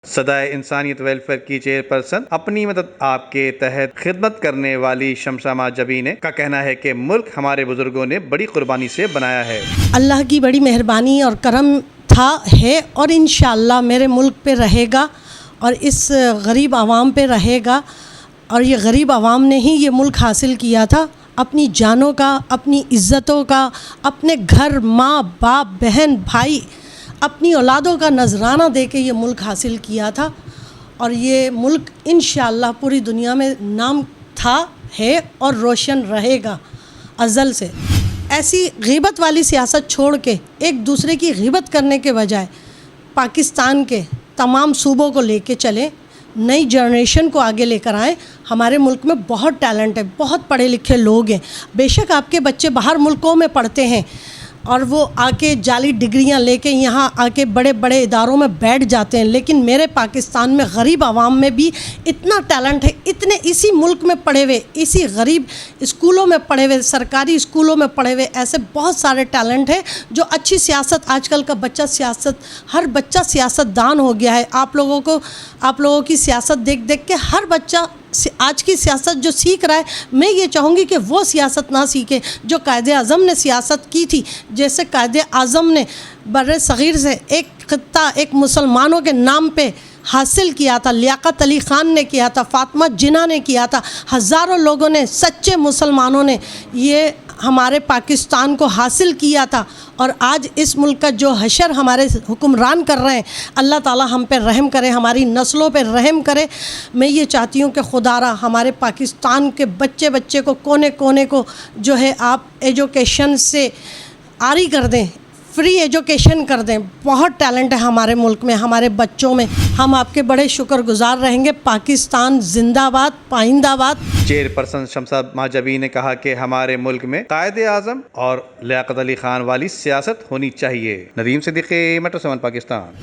صدائے انسانیت ویلفیئر کی چیئرپرسن اپنی مدد آپ کے تحت خدمت کرنے والی شمسہ ماجبی نے کا کہنا ہے کہ ملک ہمارے بزرگوں نے بڑی قربانی سے بنایا ہے۔ اللہ کی بڑی مہربانی اور کرم تھا ہے اور انشاءاللہ میرے ملک پہ رہے گا اور اس غریب عوام پہ رہے گا، اور یہ غریب عوام نے ہی یہ ملک حاصل کیا تھا، اپنی جانوں کا، اپنی عزتوں کا، اپنے گھر، ماں باپ، بہن بھائی، اپنی اولادوں کا نذرانہ دے کے یہ ملک حاصل کیا تھا، اور یہ ملک انشاءاللہ پوری دنیا میں نام تھا، ہے اور روشن رہے گا ازل سے۔ ایسی غیبت والی سیاست چھوڑ کے ایک دوسرے کی غیبت کرنے کے بجائے پاکستان کے تمام صوبوں کو لے کے چلیں، نئی جنریشن کو آگے لے کر آئیں۔ ہمارے ملک میں بہت ٹیلنٹ ہے، بہت پڑھے لکھے لوگ ہیں، بے شک آپ کے بچے باہر ملکوں میں پڑھتے ہیں اور وہ آ کے جعلی ڈگریاں لے کے یہاں آ کے بڑے بڑے اداروں میں بیٹھ جاتے ہیں، لیکن میرے پاکستان میں غریب عوام میں بھی اتنا ٹیلنٹ ہے، اتنے اسی ملک میں پڑھے ہوئے، اسی غریب اسکولوں میں پڑھے ہوئے، سرکاری اسکولوں میں پڑھے ہوئے ایسے بہت سارے ٹیلنٹ ہیں جو اچھی سیاست، آج کل کا بچہ ہر بچہ سیاست دان ہو گیا ہے۔ آپ لوگوں کی سیاست دیکھ دیکھ کے ہر بچہ آج کی سیاست جو سیکھ رہا ہے، میں یہ چاہوں گی کہ وہ سیاست نہ سیکھے جو قائد اعظم نے سیاست کی تھی۔ جیسے قائد اعظم نے بر صغیر سے ایک خطہ ایک مسلمانوں کے نام پہ حاصل کیا تھا، لیاقت علی خان نے کیا تھا، فاطمہ جناح نے کیا تھا، ہزاروں لوگوں نے، سچے مسلمانوں نے یہ ہمارے پاکستان کو حاصل کیا تھا، اور آج اس ملک کا جو حشر ہمارے حکمران کر رہے ہیں، اللہ تعالی ہم پہ رحم کرے، ہماری نسلوں پہ رحم کرے۔ میں یہ چاہتی ہوں کہ خدا را ہمارے پاکستان کے بچے کو کونے کونے کو جو ہے آپ ایجوکیشن سے عاری کر دیں، فری ایجوکیشن کر دیں۔ بہت ٹیلنٹ ہے ہمارے ملک میں، ہمارے بچوں میں۔ ہم آپ کے بڑے شکر گزار رہیں گے۔ پاکستان زندہ آباد، پائندہ آباد۔ چیئرپرسن شمسہ ماجبی نے کہا کہ ہمارے ملک میں قائد اعظم اور لیاقت علی خان والی سیاست ہونی چاہیے۔ ندیم صدیقی، میٹرو 7 پاکستان۔